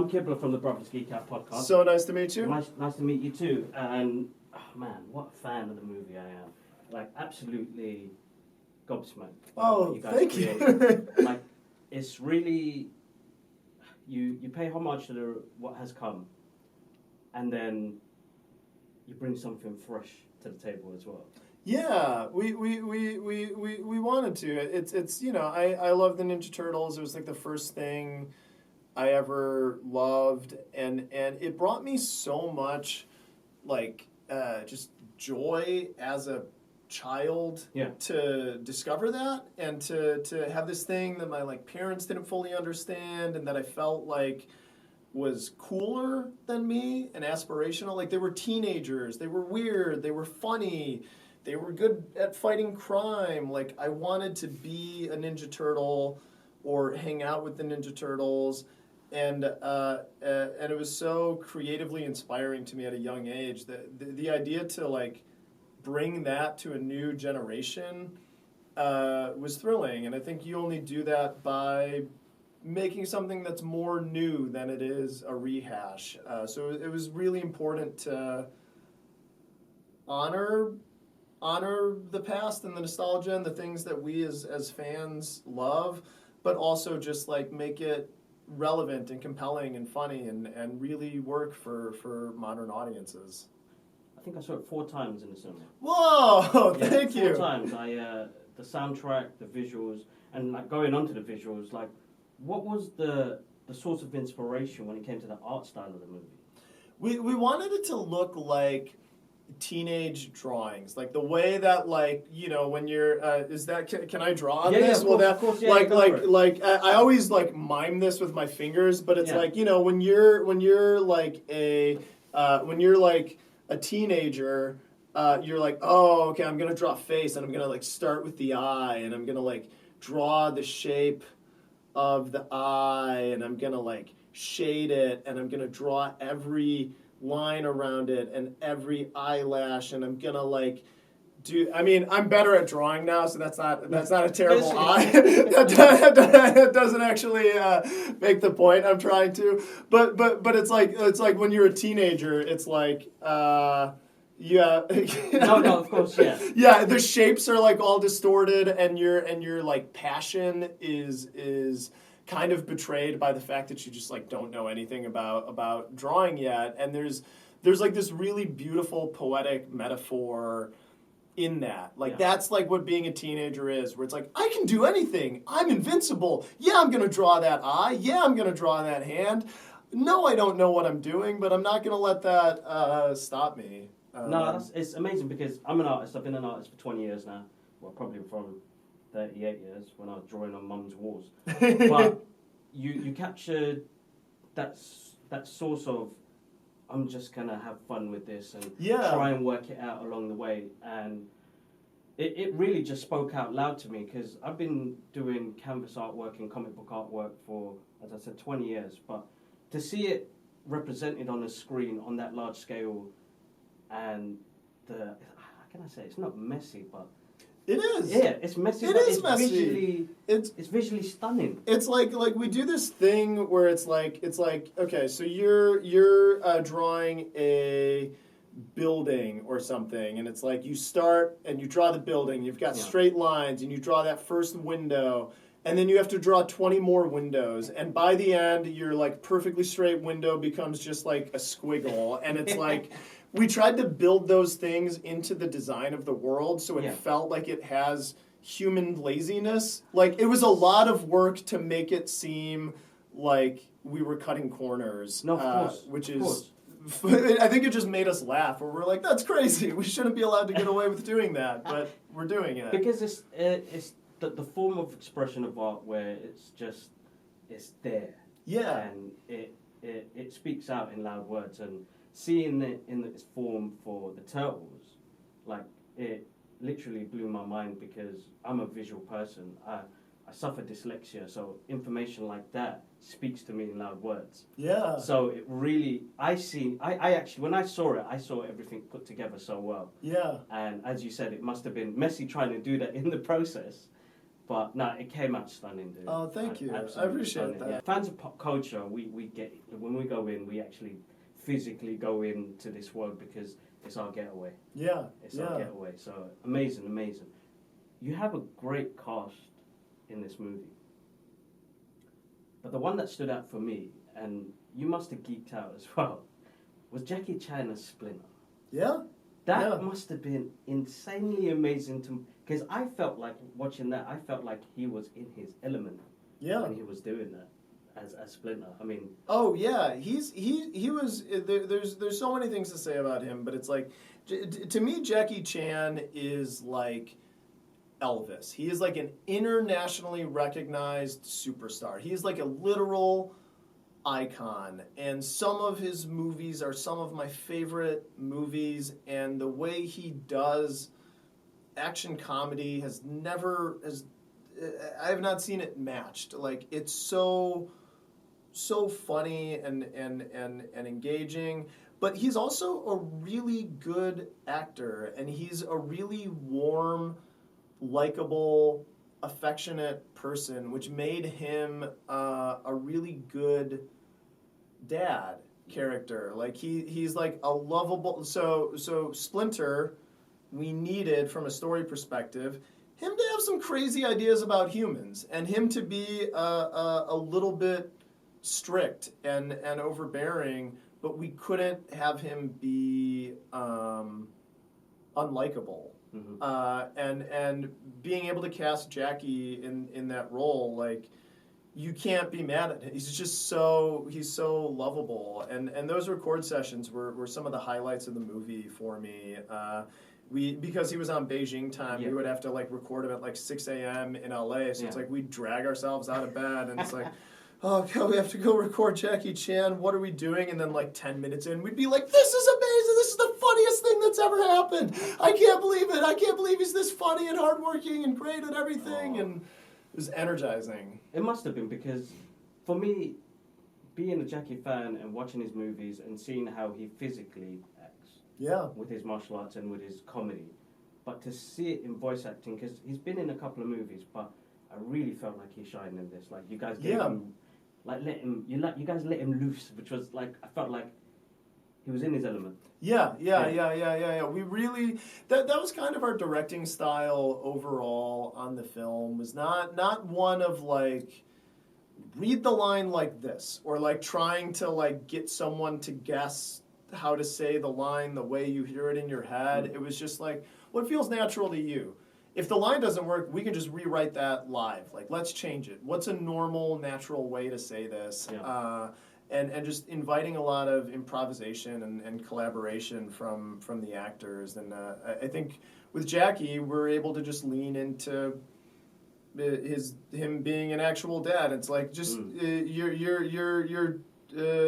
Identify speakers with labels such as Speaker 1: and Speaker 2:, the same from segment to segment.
Speaker 1: I'm Kibler from the Brothers Geek Out podcast.
Speaker 2: So nice to meet you.
Speaker 1: Nice to meet you too. And man, what a fan of the movie I am! Like absolutely gobsmacked.
Speaker 2: Oh, thank you.
Speaker 1: Like it's really you pay homage to what has come, and then you bring something fresh to the table as well.
Speaker 2: Yeah, we wanted to. It's I love the Ninja Turtles. It was like the first thing I ever loved, and it brought me so much like just joy as a child to discover that and to have this thing that my like parents didn't fully understand and that I felt like was cooler than me and aspirational. Like they were teenagers, they were weird, they were funny, they were good at fighting crime. Like I wanted to be a Ninja Turtle or hang out with the Ninja Turtles. And it was so creatively inspiring to me at a young age that the idea to like bring that to a new generation was thrilling. And I think you only do that by making something that's more new than it is a rehash. So it was really important to honor the past and the nostalgia and the things that we as fans love, but also just like make it relevant and compelling and funny and really work for modern audiences.
Speaker 1: I think I saw it 4 times in the cinema.
Speaker 2: Whoa! Thank you.
Speaker 1: 4 times. The soundtrack, the visuals, and like going on to the visuals, like what was the source of inspiration when it came to the art style of the movie?
Speaker 2: We wanted it to look like teenage drawings, like the way that like when you're is that can I draw on this?
Speaker 1: Of course,
Speaker 2: I always like mime this with my fingers, but it's like when you're like a teenager, you're like, oh, okay, I'm gonna draw a face and I'm gonna like start with the eye and I'm gonna like draw the shape of the eye and I'm gonna like shade it and I'm gonna draw every line around it and every eyelash and I'm gonna like I'm better at drawing now, so that's not a terrible eye. That doesn't actually make the point I'm trying to. But it's like when you're a teenager, it's like No,
Speaker 1: of course, yeah.
Speaker 2: Yeah, the shapes are like all distorted and your like passion is kind of betrayed by the fact that you just like don't know anything about drawing yet. And there's like this really beautiful poetic metaphor in that. Like that's like what being a teenager is, where it's like, I can do anything. I'm invincible. Yeah, I'm going to draw that eye. Yeah, I'm going to draw that hand. No, I don't know what I'm doing, but I'm not going to let that stop me.
Speaker 1: It's amazing because I'm an artist. I've been an artist for 20 years now. Well, probably from 38 years when I was drawing on mum's walls. But you captured that source of, I'm just going to have fun with this and try and work it out along the way. And it really just spoke out loud to me because I've been doing canvas artwork and comic book artwork for, as I said, 20 years. But to see it represented on a screen on that large scale and how can I say, it's not messy, but
Speaker 2: it is.
Speaker 1: Yeah, it's messy.
Speaker 2: It's messy.
Speaker 1: It's visually stunning.
Speaker 2: It's like we do this thing where it's like okay, so you're drawing a building or something, and it's like you start and you draw the building. You've got straight lines, and you draw that first window, and then you have to draw 20 more windows, and by the end, your like perfectly straight window becomes just like a squiggle, and it's like. We tried to build those things into the design of the world so it felt like it has human laziness. Like, it was a lot of work to make it seem like we were cutting corners.
Speaker 1: No, of course.
Speaker 2: Which is... I think it just made us laugh, where we're like, that's crazy. We shouldn't be allowed to get away with doing that, but we're doing it.
Speaker 1: Because it's the form of expression of art where it's there.
Speaker 2: Yeah.
Speaker 1: And it speaks out in loud words, and seeing it in its form for the Turtles, like, it literally blew my mind because I'm a visual person. I suffer dyslexia, so information like that speaks to me in loud words.
Speaker 2: Yeah.
Speaker 1: So it really, I actually, when I saw everything put together so well.
Speaker 2: Yeah.
Speaker 1: And as you said, it must have been messy trying to do that in the process. But no, it came out stunning, dude.
Speaker 2: Oh, thank you. I
Speaker 1: Absolutely
Speaker 2: appreciate
Speaker 1: stunning.
Speaker 2: that.
Speaker 1: Yeah. Fans of pop culture, we get when we go in, we actually physically go into this world because it's our getaway.
Speaker 2: Yeah.
Speaker 1: It's our getaway. So amazing, amazing. You have a great cast in this movie. But the one that stood out for me, and you must have geeked out as well, was Jackie Chan as Splinter.
Speaker 2: Yeah.
Speaker 1: That must have been insanely amazing to, because I felt like watching that. I felt like he was in his element when he was doing that as Splinter. I mean,
Speaker 2: oh yeah, he was. There's so many things to say about him, but it's like to me, Jackie Chan is like Elvis. He is like an internationally recognized superstar. He is like a literal icon, and some of his movies are some of my favorite movies, and the way he does action comedy I have not seen it matched. Like, it's so funny and engaging, but he's also a really good actor, and he's a really warm, likable, affectionate person, which made him a really good dad character. Like, he's like a lovable. So Splinter, we needed, from a story perspective, him to have some crazy ideas about humans, and him to be a little bit strict and overbearing, but we couldn't have him be unlikable. Mm-hmm. And being able to cast Jackie in that role, like, you can't be mad at him. He's so lovable. And those record sessions were some of the highlights of the movie for me. Because he was on Beijing time, we would have to like record him at like 6 a.m. in LA. So it's like we'd drag ourselves out of bed, and it's like, oh God, we have to go record Jackie Chan. What are we doing? And then like 10 minutes in, we'd be like, this is amazing. This is the funniest thing that's ever happened. I can't believe it. I can't believe he's this funny and hardworking and great at everything. And it was energizing.
Speaker 1: It must have been, because for me, being a Jackie fan and watching his movies and seeing how he physically acts with his martial arts and with his comedy, but to see it in voice acting, because he's been in a couple of movies, but I really felt like he shined in this. Like, you guys gave him, like, you guys let him loose, which was like, I felt like he was in his element. Yeah.
Speaker 2: We really, that was kind of our directing style overall on the film, was not one of like, read the line like this, or like trying to like get someone to guess how to say the line the way you hear it in your head. It was just like, what feels natural to you? If the line doesn't work, we can just rewrite that live. Like, let's change it. What's a normal, natural way to say this? And just inviting a lot of improvisation and collaboration from the actors. And I think with Jackie, we're able to just lean into him being an actual dad. It's like, just you're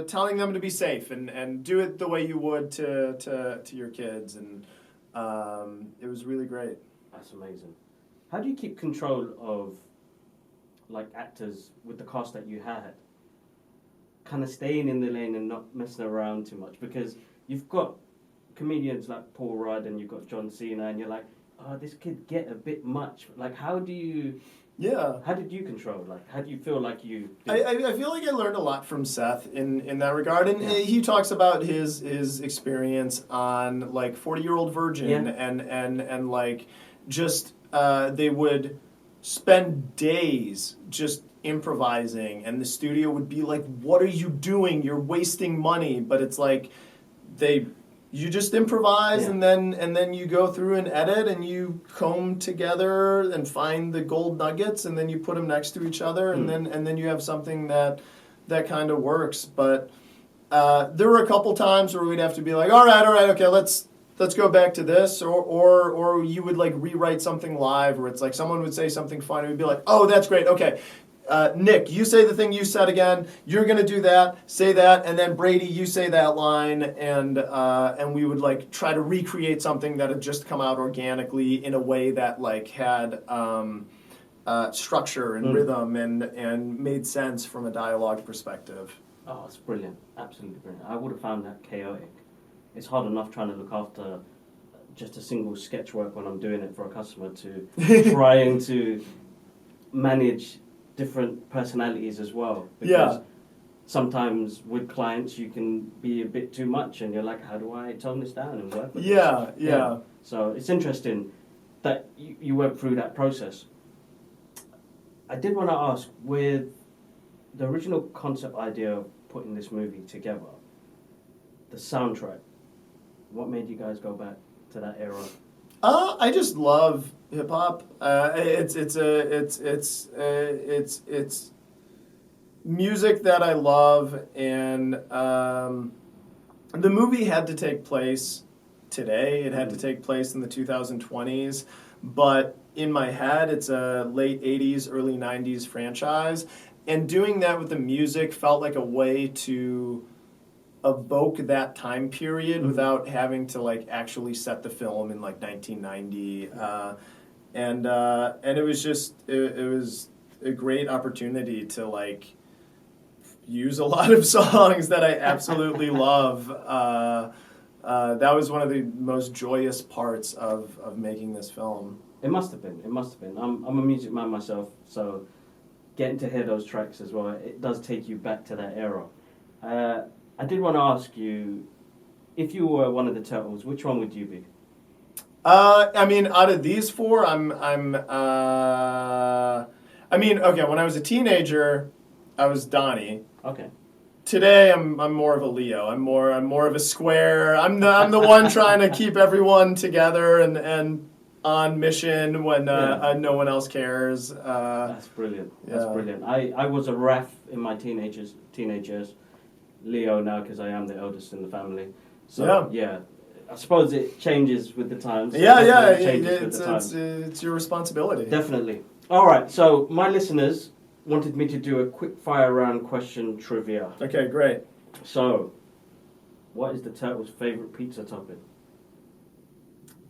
Speaker 2: telling them to be safe and do it the way you would to your kids. And it was really great.
Speaker 1: That's amazing. How do you keep control of, like, actors with the cast that you had, kind of staying in the lane and not messing around too much? Because you've got comedians like Paul Rudd and you've got John Cena, and you're like, oh, this could get a bit much. Like, how did you control? Like, how do you feel like you did?
Speaker 2: I feel like I learned a lot from Seth in that regard, and he talks about his experience on like 40-Year-Old Virgin, and like, just they would spend days just improvising, and the studio would be like, what are you doing? You're wasting money. But it's like, you just improvise, and then you go through and edit, and you comb together and find the gold nuggets, and then you put them next to each other, and then you have something that kind of works. But there were a couple times where we'd have to be like, all right, okay, let's go back to this, or you would like rewrite something live, where it's like someone would say something funny, we'd be like, oh, that's great, okay. Nick, you say the thing you said again. You're gonna do that. Say that, and then Brady, you say that line, and we would like try to recreate something that had just come out organically in a way that like had structure and rhythm and made sense from a dialogue perspective.
Speaker 1: Oh, it's brilliant! Absolutely brilliant. I would have found that chaotic. It's hard enough trying to look after just a single sketch work when I'm doing it for a customer, to trying to manage different personalities as well.
Speaker 2: Yeah.
Speaker 1: Sometimes with clients you can be a bit too much, and you're like, how do I tone this down and work with
Speaker 2: Yeah,
Speaker 1: this?
Speaker 2: yeah.
Speaker 1: So it's interesting that you went through that process. I did want to ask, with the original concept idea of putting this movie together, the soundtrack, what made you guys go back to that era?
Speaker 2: I just love hip hop. It's music that I love, and the movie had to take place today. It had to take place in the 2020s, but in my head, it's a late 80s, early 90s franchise, and doing that with the music felt like a way to evoke that time period without having to like actually set the film in like 1990, and it was just it was a great opportunity to like use a lot of songs that I absolutely love. That was one of the most joyous parts of making this film.
Speaker 1: It must have been. It must have been. I'm a music man myself, so getting to hear those tracks as well, it does take you back to that era. I did want to ask you, if you were one of the Turtles, which one would you be?
Speaker 2: I mean, out of these four, I mean, okay, when I was a teenager, I was Donnie.
Speaker 1: Okay.
Speaker 2: Today, I'm more of a Leo. I'm more of a square. I'm the one trying to keep everyone together and on mission when no one else cares.
Speaker 1: That's brilliant. That's brilliant. I was a Raph in my teenage years. Leo now because I am the eldest in the family. So yeah, I suppose it changes with the times.
Speaker 2: It's your responsibility.
Speaker 1: Definitely. All right. So my listeners wanted me to do a quick fire round question trivia.
Speaker 2: Okay, great.
Speaker 1: So, what is the Turtles' favorite pizza topping?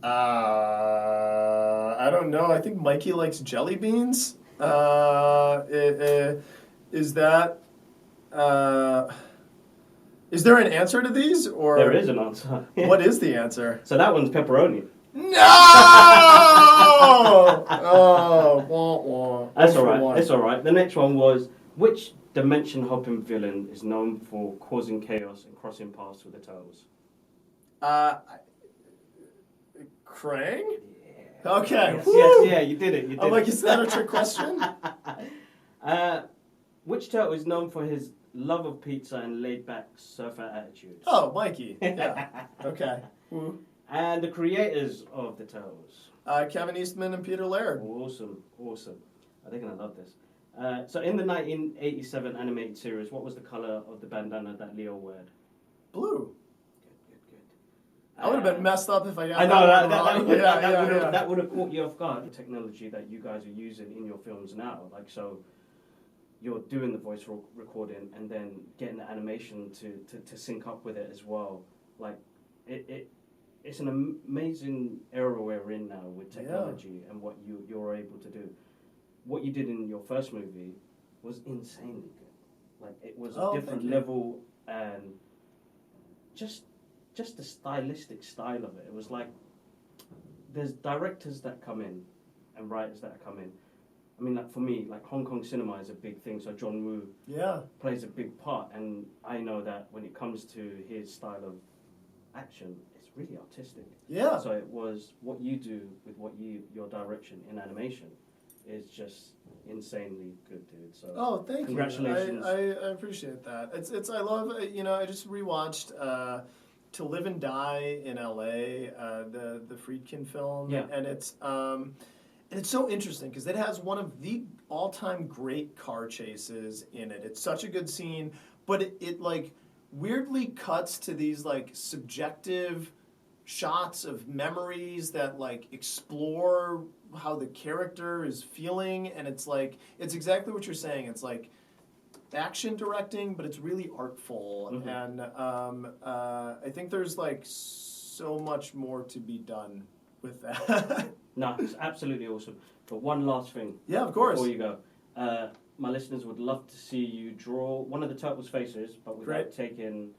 Speaker 2: I don't know. I think Mikey likes jelly beans. Is that? Is there an answer to these, or
Speaker 1: there is an answer?
Speaker 2: What is the answer?
Speaker 1: So that one's pepperoni.
Speaker 2: No! Oh, wah, wah.
Speaker 1: That's all right. It's all right. The next one was, which dimension-hopping villain is known for causing chaos and crossing paths with the Turtles?
Speaker 2: Krang? Yeah. Okay.
Speaker 1: Yes, you did it.
Speaker 2: I'm like, is that a trick question?
Speaker 1: Which turtle is known for his love of pizza and laid-back surfer attitude?
Speaker 2: Oh, Mikey. Yeah. Okay. Woo.
Speaker 1: And the creators of the Turtles?
Speaker 2: Kevin Eastman and Peter Laird.
Speaker 1: Awesome. They're going to love this. So in the 1987 animated series, what was the colour of the bandana that Leo wore?
Speaker 2: Blue.
Speaker 1: Good.
Speaker 2: I would have been messed up if I got
Speaker 1: that would have caught you off guard. The technology that you guys are using in your films now, like so, you're doing the voice recording and then getting the animation to sync up with it as well. Like it's an amazing era we're in now with technology and what you're able to do. What you did in your first movie was insanely good. Like it was a different level, and just the stylistic style of it. It was like there's directors that come in and writers that come in. I mean, like for me, like Hong Kong cinema is a big thing. So John Woo plays a big part, and I know that when it comes to his style of action, it's really artistic.
Speaker 2: Yeah.
Speaker 1: So it was what you do with your direction in animation is just insanely good, dude. So
Speaker 2: thank
Speaker 1: congratulations.
Speaker 2: You. I appreciate that. It's I love I just rewatched To Live and Die in L.A. The Friedkin film, and it's so interesting because it has one of the all-time great car chases in it. It's such a good scene, but it like weirdly cuts to these like subjective shots of memories that like explore how the character is feeling, and it's like it's exactly what you're saying. It's like action directing, but it's really artful, and I think there's like so much more to be done with that.
Speaker 1: No, it's absolutely awesome. But one last thing.
Speaker 2: Yeah, of course.
Speaker 1: Before you go, my listeners would love to see you draw one of the Turtles' faces, but without taking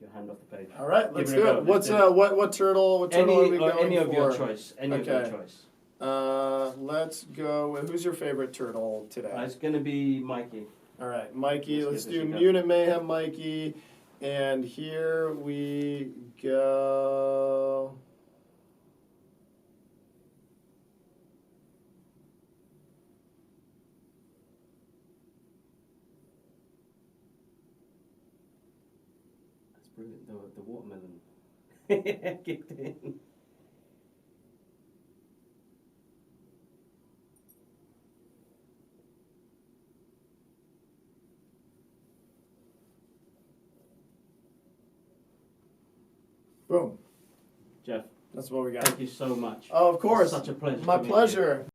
Speaker 1: your hand off the page.
Speaker 2: All right, let's do it. What turtle? What turtle are we going for?
Speaker 1: Any of your choice. Any of your choice.
Speaker 2: Let's go. Who's your favorite turtle today?
Speaker 1: It's going to be Mikey.
Speaker 2: All right, Mikey. Let's do
Speaker 1: give this a go.
Speaker 2: Mutant Mayhem, Mikey. And here we go.
Speaker 1: That's brilliant. The watermelon kicked in.
Speaker 2: Boom.
Speaker 1: Jeff,
Speaker 2: That's what we got.
Speaker 1: thank you so much.
Speaker 2: Oh, of course.
Speaker 1: It's such a pleasure.
Speaker 2: My
Speaker 1: to meet you.
Speaker 2: pleasure.